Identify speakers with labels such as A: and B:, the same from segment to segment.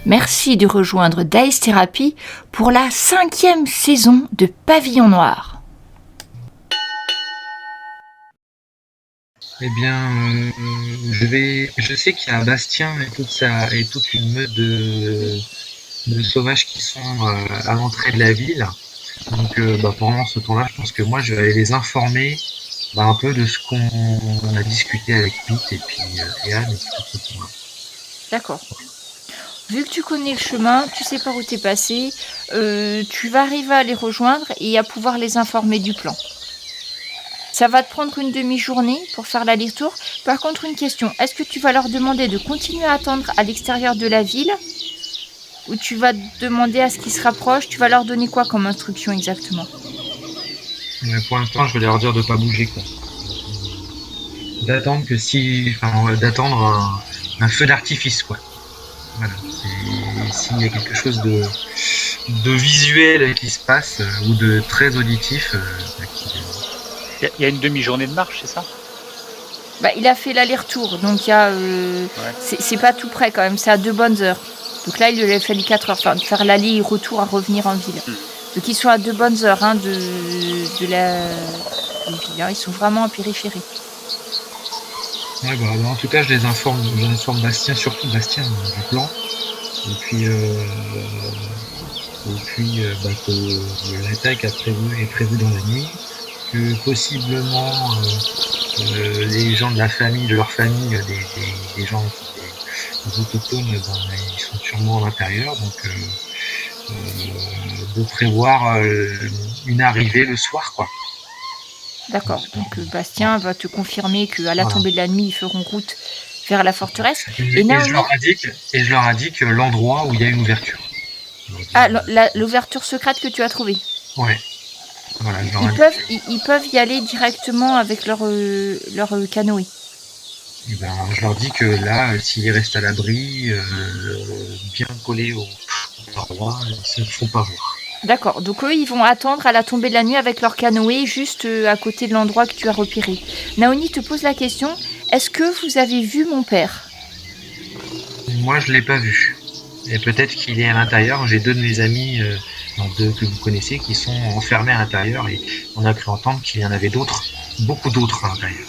A: Merci de rejoindre Dice Therapy pour la 5e saison de Pavillon Noir.
B: Eh bien, je sais qu'il y a Bastien et toute une meute de sauvages qui sont à l'entrée de la ville. Donc, pendant ce temps-là, je pense que moi, je vais aller les informer un peu de ce qu'on a discuté avec Pete et puis et Anne et tout ce point.
A: D'accord. Vu que tu connais le chemin, tu sais par où t'es passé, tu vas arriver à les rejoindre et à pouvoir les informer du plan. Ça va te prendre une demi-journée pour faire l'aller-retour. Par contre, une question, est-ce que tu vas leur demander de continuer à attendre à l'extérieur de la ville ou tu vas demander à ce qu'ils se rapprochent? Tu vas leur donner quoi comme instruction exactement?
B: Mais pour l'instant, je vais leur dire de pas bouger, quoi. D'attendre d'attendre un feu d'artifice, quoi. Voilà. S'il y a quelque chose de visuel qui se passe ou de très auditif,
C: Il y a une demi-journée de marche, c'est ça?
A: Il a fait l'aller-retour, donc il y a, c'est pas tout près quand même, c'est à 2 bonnes heures. Donc là, il lui a fallu 4 heures, de faire l'aller et retour à revenir en ville. Donc ils sont à 2 bonnes heures de la ville, hein. Ils sont vraiment en périphérie.
B: Ouais, en tout cas, j'informe Bastien, surtout Bastien du plan. Et puis que l'attaque est prévue dans la nuit, que possiblement les gens de leur famille, des gens, des autochtones, ils sont sûrement à l'intérieur, donc de prévoir une arrivée le soir, quoi.
A: D'accord, donc Bastien va te confirmer qu'à la tombée de la nuit, ils feront route vers la forteresse.
B: Et je leur indique l'endroit où il y a une ouverture.
A: Ah, l'ouverture secrète que tu as trouvée.
B: Ouais. Voilà,
A: ils peuvent y aller directement avec leur canoë.
B: Je leur dis que là, s'ils restent à l'abri, bien collés au endroit, ils ne se font pas voir.
A: D'accord, donc eux, ils vont attendre à la tombée de la nuit avec leur canoë juste à côté de l'endroit que tu as repéré. Naoni te pose la question, est-ce que vous avez vu mon père?
B: Moi, je ne l'ai pas vu. Et peut-être qu'il est à l'intérieur. J'ai 2 de mes amis que vous connaissez qui sont enfermés à l'intérieur et on a cru entendre qu'il y en avait d'autres, beaucoup d'autres à l'intérieur.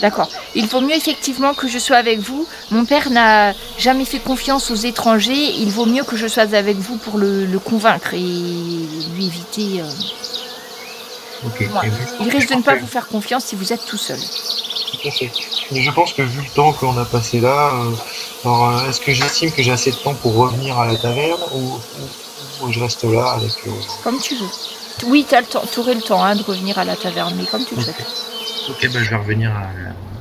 A: D'accord. Il vaut mieux effectivement que je sois avec vous. Mon père n'a jamais fait confiance aux étrangers. Il vaut mieux que je sois avec vous pour le convaincre et lui éviter...
B: Okay.
A: Il risque de ne pas vous faire confiance si vous êtes tout seul.
B: Tout à fait. Mais je pense que vu le temps qu'on a passé là, est-ce que j'estime que j'ai assez de temps pour revenir à la taverne ou je reste là avec...
A: Comme tu veux. Oui, tu aurais le temps de revenir à la taverne, mais comme tu le souhaites.
B: Ok, je vais revenir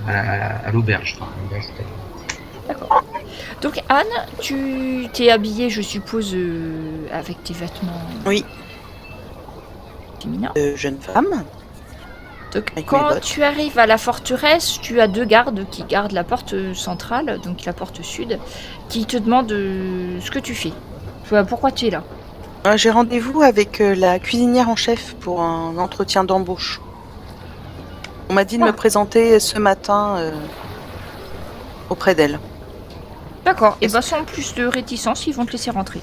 B: à l'auberge.
A: D'accord. Donc Anne, tu t'es habillée, je suppose, avec tes vêtements...
D: Oui.
A: Féminins.
D: Jeune femme.
A: Donc, quand tu arrives à la forteresse, tu as 2 gardes qui gardent la porte centrale, donc la porte sud, qui te demandent ce que tu fais. Pourquoi tu es là?
D: J'ai rendez-vous avec la cuisinière en chef pour un entretien d'embauche. On m'a dit de me présenter ce matin auprès d'elle.
A: D'accord, et sans plus de réticence, ils vont te laisser rentrer.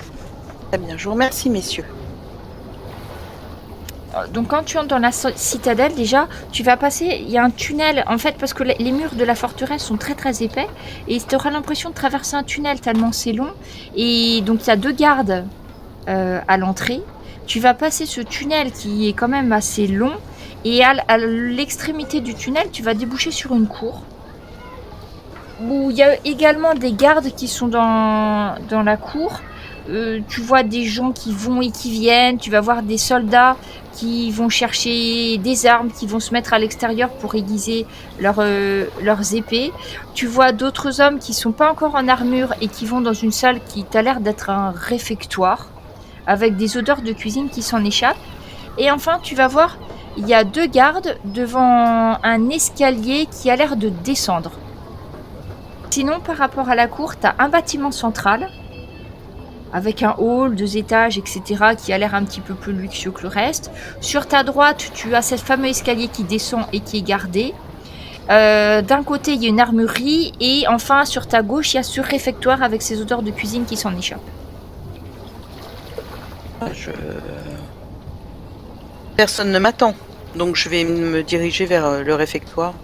D: Très bien, je vous remercie messieurs.
A: Donc quand tu entres dans la citadelle, déjà, tu vas passer, il y a un tunnel, en fait, parce que les murs de la forteresse sont très très épais, et tu auras l'impression de traverser un tunnel tellement c'est long, et donc il y a 2 gardes à l'entrée. Tu vas passer ce tunnel qui est quand même assez long, et à l'extrémité du tunnel, tu vas déboucher sur une cour, où il y a également des gardes qui sont dans la cour. Tu vois des gens qui vont et qui viennent, tu vas voir des soldats qui vont chercher des armes, qui vont se mettre à l'extérieur pour aiguiser leurs épées. Tu vois d'autres hommes qui sont pas encore en armure et qui vont dans une salle qui t'a l'air d'être un réfectoire, avec des odeurs de cuisine qui s'en échappent. Et enfin, tu vas voir, il y a 2 gardes devant un escalier qui a l'air de descendre. Sinon, par rapport à la cour, tu as un bâtiment central, avec un hall, 2 étages, etc., qui a l'air un petit peu plus luxueux que le reste. Sur ta droite, tu as ce fameux escalier qui descend et qui est gardé. D'un côté, il y a une armurerie et enfin, sur ta gauche, il y a ce réfectoire avec ses odeurs de cuisine qui s'en échappent.
D: Personne ne m'attend, donc je vais me diriger vers le réfectoire.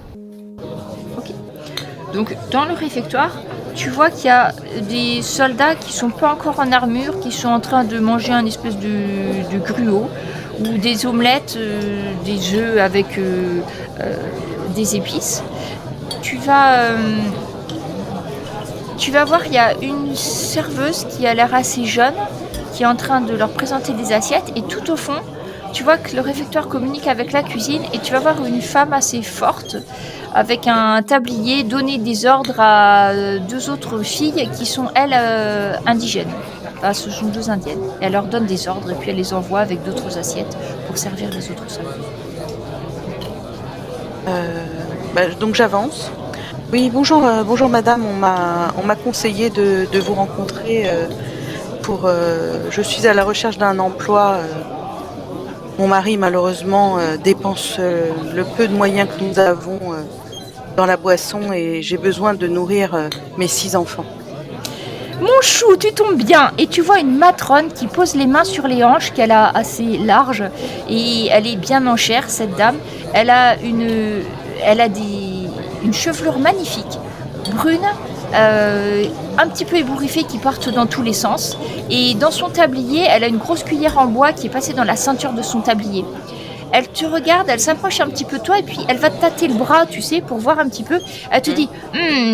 A: Donc, dans le réfectoire, tu vois qu'il y a des soldats qui sont pas encore en armure, qui sont en train de manger un espèce de gruau ou des omelettes, des œufs avec des épices. Tu vas voir, il y a une serveuse qui a l'air assez jeune, qui est en train de leur présenter des assiettes, et tout au fond, tu vois que le réfectoire communique avec la cuisine, et tu vas voir une femme assez forte, avec un tablier, donner des ordres à 2 autres filles qui sont, elles, indigènes. Enfin, ce sont 2 indiennes. Et elle leur donne des ordres, et puis elle les envoie avec d'autres assiettes pour servir les autres soldats.
D: Donc j'avance. Oui, bonjour madame, on m'a conseillé de vous rencontrer je suis à la recherche d'un emploi. Mon mari malheureusement dépense le peu de moyens que nous avons dans la boisson et j'ai besoin de nourrir mes 6 enfants.
A: Mon chou, tu tombes bien. Et tu vois une matrone qui pose les mains sur les hanches qu'elle a assez larges et elle est bien en chair, cette dame. Elle a une chevelure magnifique, brune, un petit peu ébouriffée qui partent dans tous les sens. Et dans son tablier, elle a une grosse cuillère en bois qui est passée dans la ceinture de son tablier. Elle te regarde, elle s'approche un petit peu de toi et puis elle va te tâter le bras, tu sais, pour voir un petit peu. Elle te dit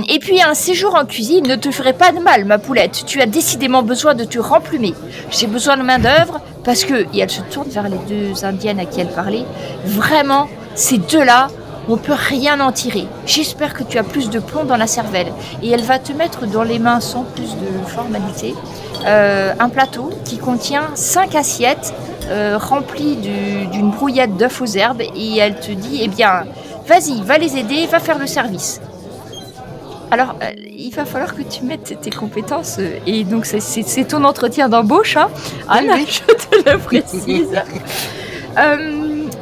A: et puis un séjour en cuisine ne te ferait pas de mal, ma poulette. Tu as décidément besoin de te remplumer. J'ai besoin de main-d'œuvre parce que, et elle se tourne vers les 2 indiennes à qui elle parlait, vraiment, ces 2-là, on peut rien en tirer. J'espère que tu as plus de plomb dans la cervelle. Et elle va te mettre dans les mains, sans plus de formalité, un plateau qui contient 5 assiettes remplies d'une brouillade d'œufs aux herbes. Et elle te dit, eh bien, vas-y, va les aider, va faire le service. Alors, il va falloir que tu mettes tes compétences. Et donc, c'est ton entretien d'embauche, hein, Anne, oui. Je te le précise.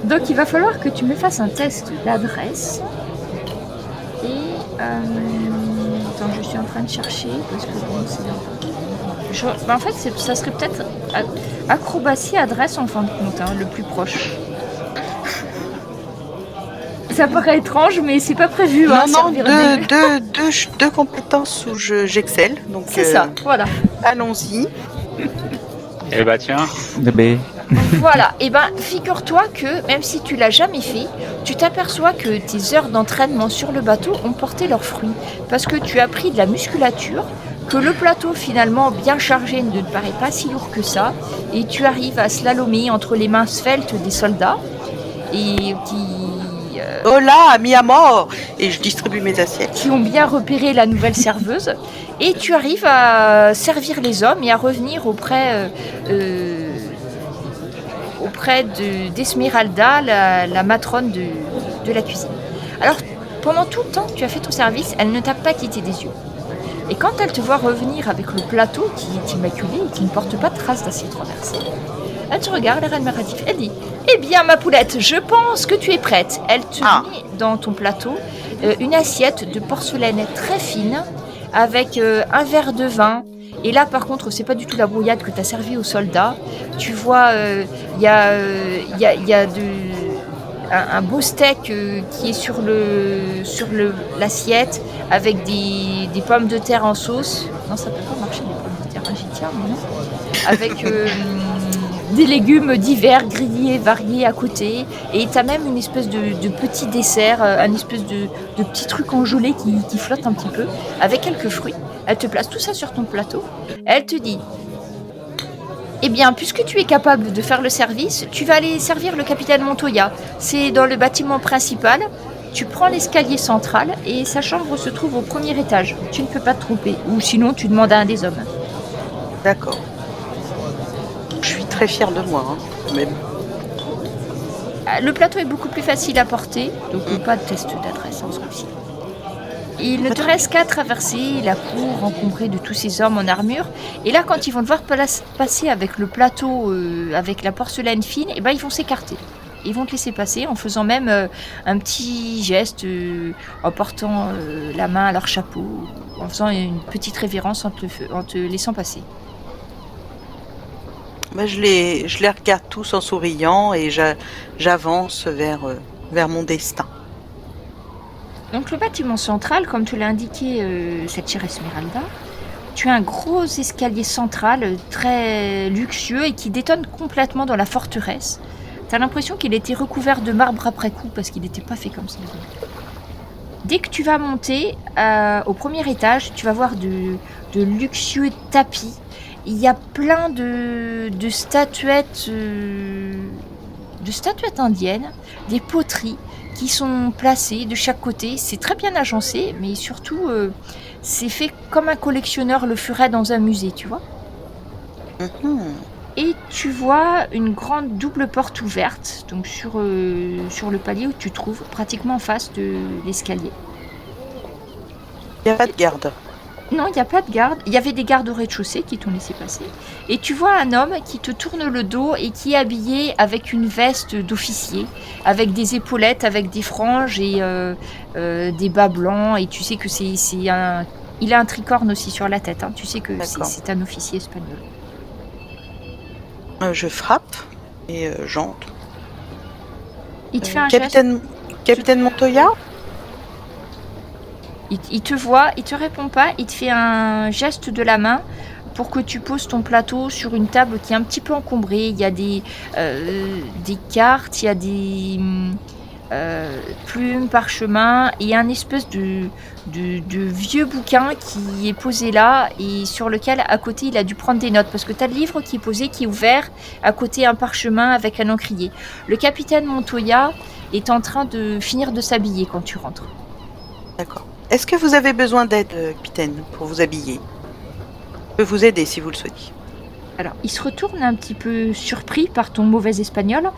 A: Donc il va falloir que tu me fasses un test d'adresse. Et attends, je suis en train de chercher parce que bon, en fait, ça serait peut-être acrobatie adresse en fin de compte, hein, le plus proche. Ça paraît étrange, mais c'est pas prévu.
D: Non, deux compétences où j'excelle. Donc
A: c'est ça, voilà.
D: Allons-y.
C: Eh bah tiens.
A: Voilà, et ben figure-toi que même si tu l'as jamais fait, tu t'aperçois que tes heures d'entraînement sur le bateau ont porté leurs fruits. Parce que tu as pris de la musculature, que le plateau finalement bien chargé ne te paraît pas si lourd que ça, et tu arrives à slalomer entre les mains sveltes des soldats, et
D: oh là, mis à mort. Et je distribue mes assiettes.
A: Qui ont bien repéré la nouvelle serveuse, et tu arrives à servir les hommes et à revenir auprès d'Esmeralda, la matrone de la cuisine. Alors, pendant tout le temps que tu as fait ton service, elle ne t'a pas quitté des yeux. Et quand elle te voit revenir avec le plateau qui est immaculé et qui ne porte pas de traces d'assiette renversée, elle te regarde, l'air admiratif. Elle dit « Eh bien, ma poulette, je pense que tu es prête. » Elle te met dans ton plateau une assiette de porcelaine très fine avec un verre de vin. Et là, par contre, c'est pas du tout la brouillade que tu as servi aux soldats. Tu vois, il y a un beau steak qui est sur l'assiette avec des pommes de terre en sauce. Non, ça peut pas marcher, des pommes de terre, j'y tiens, non. Avec des légumes divers, grillés, variés à côté. Et tu as même une espèce de petit dessert, un espèce de petit truc enjolé qui flotte un petit peu, avec quelques fruits. Elle te place tout ça sur ton plateau. Elle te dit « Eh bien, puisque tu es capable de faire le service, tu vas aller servir le capitaine Montoya. C'est dans le bâtiment principal. Tu prends l'escalier central et sa chambre se trouve au premier étage. Tu ne peux pas te tromper. Ou sinon, tu demandes à un des hommes. »
D: D'accord. Je suis très fière de moi, hein, même.
A: Le plateau est beaucoup plus facile à porter, donc pas de test d'adresse en ce coup-ci. Il ne te reste qu'à traverser la cour encombrée de tous ces hommes en armure. Et là, quand ils vont te voir passer avec le plateau, avec la porcelaine fine, eh ben, ils vont s'écarter. Ils vont te laisser passer en faisant même un petit geste, en portant la main à leur chapeau, en faisant une petite révérence en te laissant passer.
D: Je les regarde tous en souriant et j'avance vers mon destin.
A: Donc le bâtiment central, comme te l'a indiqué cette chère Esmeralda, tu as un gros escalier central très luxueux et qui détonne complètement dans la forteresse. Tu as l'impression qu'il était recouvert de marbre après coup parce qu'il n'était pas fait comme ça. Dès que tu vas monter au premier étage, tu vas voir de luxueux tapis. Il y a plein de statuettes indiennes, des poteries qui sont placées de chaque côté. C'est très bien agencé, mais surtout, c'est fait comme un collectionneur le ferait dans un musée, tu vois. Et tu vois une grande double porte ouverte, donc sur le palier où tu te trouves, pratiquement en face de l'escalier.
D: Il n'y a pas de garde.
A: Non, il n'y a pas de garde. Il y avait des gardes au rez-de-chaussée qui t'ont laissé passer. Et tu vois un homme qui te tourne le dos et qui est habillé avec une veste d'officier, avec des épaulettes, avec des franges et des bas blancs. Et tu sais que il a un tricorne aussi sur la tête. Hein. Tu sais que c'est un officier espagnol.
D: Je frappe et j'entre.
A: Il te fait un
D: Capitaine Montoya ?
A: Il te voit, il te répond pas, il te fait un geste de la main pour que tu poses ton plateau sur une table qui est un petit peu encombrée. Il y a des cartes, il y a des plumes, parchemins et un espèce de vieux bouquin qui est posé là et sur lequel à côté il a dû prendre des notes parce que tu as le livre qui est posé, qui est ouvert, à côté un parchemin avec un encrier. Le capitaine Montoya est en train de finir de s'habiller quand tu rentres.
D: D'accord. Est-ce que vous avez besoin d'aide, capitaine, pour vous habiller ? Je peux vous aider si vous le souhaitez.
A: Alors, il se retourne un petit peu surpris par ton mauvais espagnol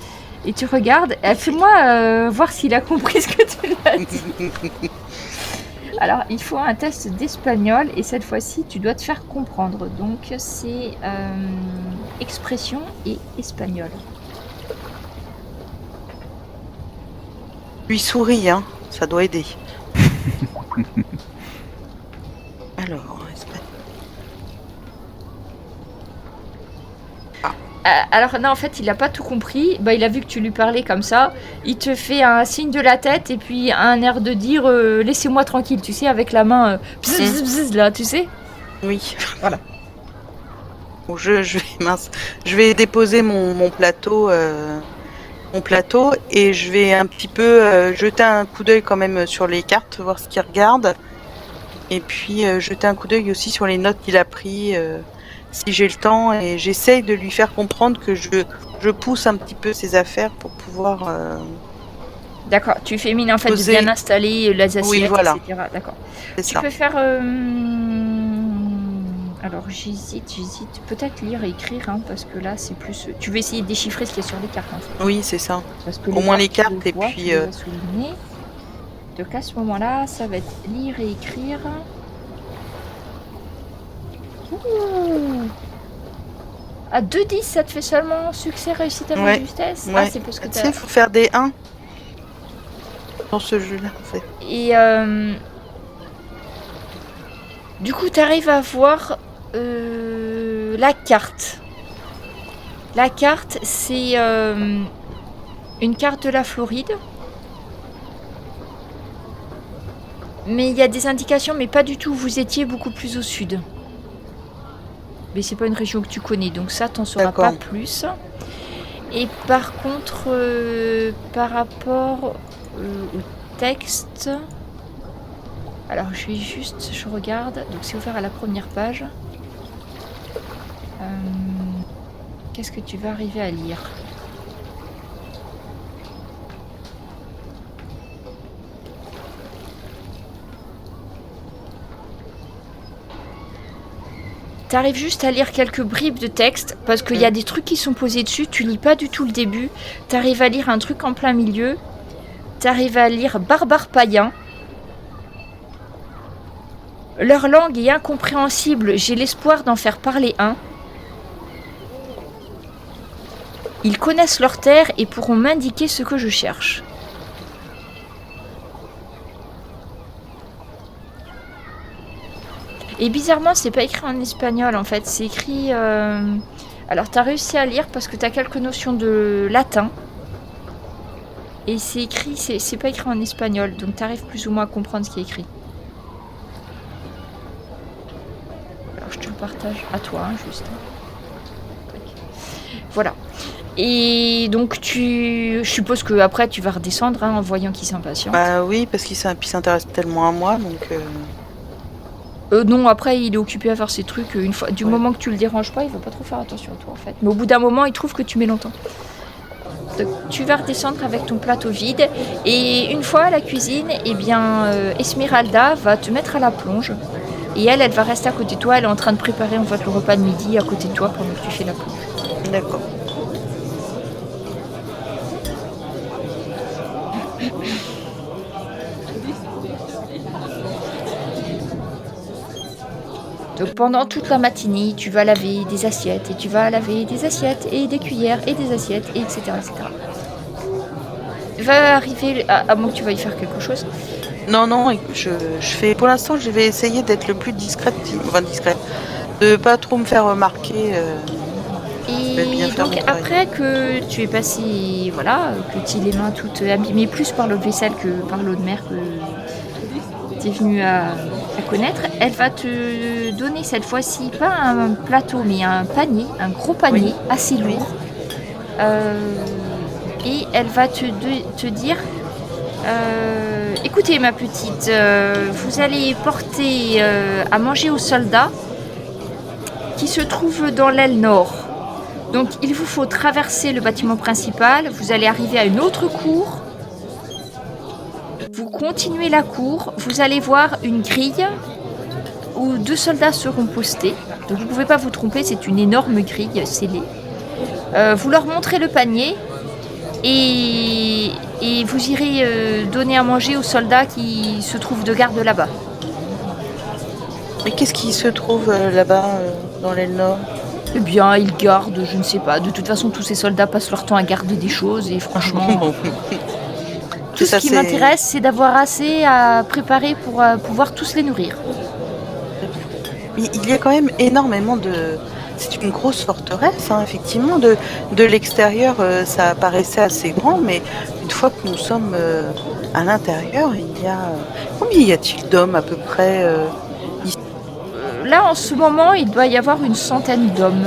A: et tu regardes. Fais-moi voir s'il a compris ce que tu lui as dit. Alors, il faut un test d'espagnol et cette fois-ci, tu dois te faire comprendre. Donc, c'est expression et espagnol.
D: Lui souris, hein, ça doit aider.
A: Alors non, en fait, il n'a pas tout compris. Bah, il a vu que tu lui parlais comme ça. Il te fait un signe de la tête et puis un air de dire laissez-moi tranquille, tu sais, avec la main bzz, bzz, bzz, là, tu sais.
D: Oui.
A: Voilà.
D: Bon, je vais déposer mon plateau. Mon plateau et je vais un petit peu jeter un coup d'œil quand même sur les cartes, voir ce qu'il regarde et puis jeter un coup d'œil aussi sur les notes qu'il a pris si j'ai le temps et j'essaye de lui faire comprendre que je pousse un petit peu ses affaires pour pouvoir
A: D'accord, tu fais mine en fait
D: poser...
A: de bien installer les assiettes,
D: oui, voilà.
A: etc. D'accord.
D: C'est
A: tu
D: ça.
A: peux faire alors j'hésite, peut-être lire et écrire, hein, parce que là c'est plus... Tu veux essayer de déchiffrer ce qu'il y a sur les cartes. En fait.
D: Oui, c'est ça.
A: Parce que
D: au moins les cartes et
A: vois,
D: puis...
A: Donc à ce moment-là, ça va être lire et écrire. Ouh. À 2-10, ça te fait seulement succès, réussite à justesse.
D: Ouais.
A: Ah, c'est parce que
D: tu sais, il faut faire des 1 dans ce jeu-là, en fait.
A: Et du coup, tu arrives à voir la carte. La carte, c'est une carte de la Floride. Mais il y a des indications, mais pas du tout. Vous étiez beaucoup plus au sud. Mais c'est pas une région que tu connais, donc ça, t'en sauras pas plus. Et par contre, par rapport au texte... Alors, je regarde. Donc, c'est ouvert à la première page. Qu'est-ce que tu vas arriver à lire ? T'arrives juste à lire quelques bribes de texte parce qu'il y a des trucs qui sont posés dessus. Tu lis pas du tout le début. T'arrives à lire un truc en plein milieu. T'arrives à lire barbare païen. Leur langue est incompréhensible. J'ai l'espoir d'en faire parler un. Ils connaissent leur terre et pourront m'indiquer ce que je cherche. Et bizarrement, c'est pas écrit en espagnol en fait, c'est écrit... Alors, t'as réussi à lire parce que t'as quelques notions de latin. Et c'est écrit, c'est pas écrit en espagnol, donc t'arrives plus ou moins à comprendre ce qui est écrit. Alors, je te le partage à toi, hein, juste. Voilà. Et donc, je suppose que après tu vas redescendre hein, en voyant qu'il s'impatiente.
D: Bah oui, parce qu'il s'intéresse tellement à moi, donc...
A: Non, après il est occupé à faire ses trucs. Une fois, du moment que tu le déranges pas, il va pas trop faire attention à toi en fait. Mais au bout d'un moment, il trouve que tu mets longtemps. Donc, tu vas redescendre avec ton plateau vide. Et une fois à la cuisine, eh bien, Esmeralda va te mettre à la plonge. Et elle va rester à côté de toi. Elle est en train de préparer en fait le repas de midi à côté de toi pendant que tu fais la plonge.
D: D'accord.
A: Donc pendant toute la matinée, tu vas laver des assiettes, et tu vas laver des assiettes, et des cuillères, et des assiettes, et etc. etc. Va arriver, à moins que tu veuilles faire quelque chose.
D: Non, je fais... Pour l'instant, je vais essayer d'être le plus discrète, de pas trop me faire remarquer.
A: Et donc après que tu es passé, voilà, que tu as les mains toutes abîmées, plus par l'eau de vaisselle que par l'eau de mer que tu es venu à connaître, elle va te donner cette fois-ci pas un plateau mais un panier, un gros panier assez lourd. Et elle va te dire écoutez ma petite, vous allez porter à manger aux soldats qui se trouvent dans l'aile nord. Donc il vous faut traverser le bâtiment principal, vous allez arriver à une autre cour. Vous continuez la cour, vous allez voir une grille où 2 soldats seront postés. Donc vous ne pouvez pas vous tromper, c'est une énorme grille scellée. Vous leur montrez le panier et vous irez donner à manger aux soldats qui se trouvent de garde là-bas.
D: Mais qu'est-ce qui se trouve là-bas dans l'aile nord ?
A: Eh bien, ils gardent, je ne sais pas. De toute façon, tous ces soldats passent leur temps à garder des choses et franchement... Tout ce qui m'intéresse, c'est d'avoir assez à préparer pour pouvoir tous les nourrir.
D: Il y a quand même énormément de... C'est une grosse forteresse, hein, effectivement. De l'extérieur, ça paraissait assez grand, mais une fois que nous sommes à l'intérieur, il y a... Combien y a-t-il d'hommes à peu près ici ?
A: Là, en ce moment, il doit y avoir une centaine d'hommes.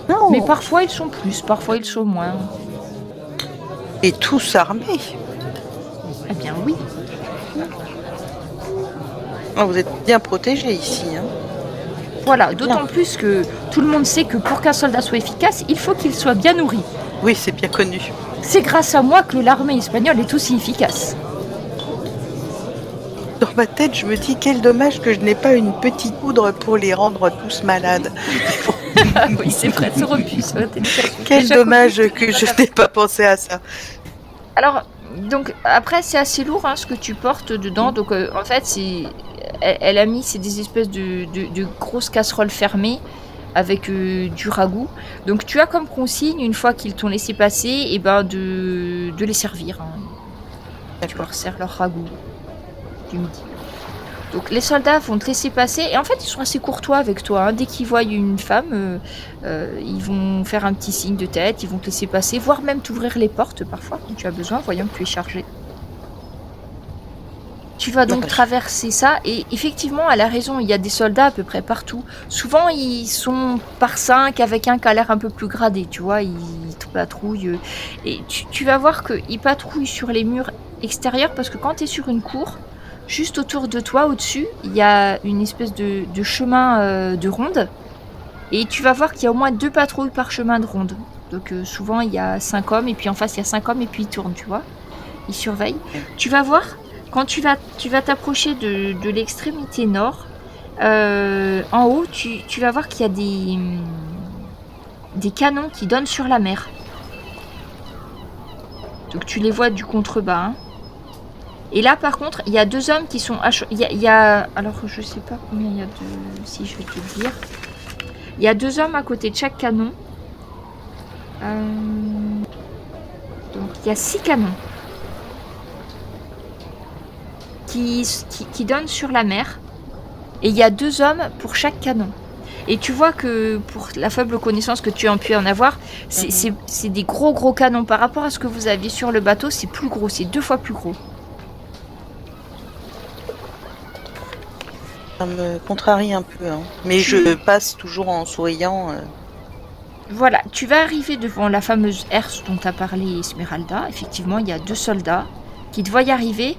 D: Non.
A: Mais parfois, ils sont plus, parfois, ils sont moins.
D: Et tous armés ?
A: Eh bien, oui.
D: Oh, vous êtes bien protégés ici, hein.
A: Voilà, d'autant plus que tout le monde sait que pour qu'un soldat soit efficace, il faut qu'il soit bien nourri.
D: Oui, c'est bien connu.
A: C'est grâce à moi que l'armée espagnole est aussi efficace.
D: Dans ma tête, je me dis quel dommage que je n'ai pas une petite poudre pour les rendre tous malades.
A: Oui, c'est vrai, ça aurait pu.
D: Quel dommage que je n'ai pas pensé à ça.
A: Alors, donc après, c'est assez lourd hein, ce que tu portes dedans. Donc, en fait, elle a mis des espèces de grosses casseroles fermées avec du ragoût. Donc, tu as comme consigne, une fois qu'ils t'ont laissé passer, et ben de les servir. Hein. Tu leur sers leur ragoût du midi. Donc les soldats vont te laisser passer et en fait ils sont assez courtois avec toi. Hein. Dès qu'ils voient une femme, ils vont faire un petit signe de tête, ils vont te laisser passer, voire même t'ouvrir les portes parfois quand tu as besoin, voyant que tu es chargé. Tu vas donc traverser ça et effectivement elle a raison, il y a des soldats à peu près partout. Souvent ils sont par 5 avec un qui a l'air un peu plus gradé, tu vois, ils patrouillent. Et tu vas voir qu'ils patrouillent sur les murs extérieurs parce que quand tu es sur une cour, juste autour de toi, au-dessus, il y a une espèce de chemin de ronde. Et tu vas voir qu'il y a au moins 2 patrouilles par chemin de ronde. Donc souvent, il y a 5 hommes, et puis en face, il y a 5 hommes, et puis ils tournent, tu vois. Ils surveillent. Tu vas voir, quand tu vas t'approcher de l'extrémité nord, en haut, tu vas voir qu'il y a des canons qui donnent sur la mer. Donc tu les vois du contrebas, hein. Et là, par contre, il y a 2 hommes qui sont... Il y a... Alors, je sais pas combien il y a de... Si, je vais te le dire. Il y a 2 hommes à côté de chaque canon. Donc il y a 6 canons qui donnent sur la mer. Et il y a 2 hommes pour chaque canon. Et tu vois que pour la faible connaissance que tu as pu en avoir, c'est des gros canons. Par rapport à ce que vous aviez sur le bateau, c'est plus gros, c'est 2 fois plus gros.
D: Ça me contrarie un peu, hein. Mais je passe toujours en souriant.
A: Voilà, tu vas arriver devant la fameuse herse dont a parlé Esmeralda. Effectivement, il y a 2 soldats qui te voient y arriver.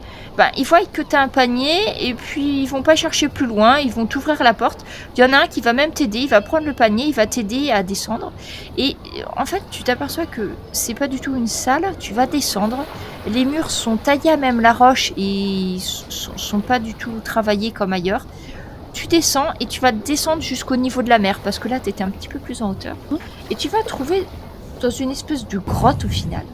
A: Ils voient que tu as un panier et puis ils vont pas chercher plus loin, ils vont t'ouvrir la porte. Il y en a un qui va même t'aider, il va prendre le panier, il va t'aider à descendre. Et en fait, tu t'aperçois que c'est pas du tout une salle, tu vas descendre. Les murs sont taillés à même la roche et sont pas du tout travaillés comme ailleurs. Tu descends et tu vas descendre jusqu'au niveau de la mer parce que là, tu étais un petit peu plus en hauteur. Et tu vas trouver dans une espèce de grotte au final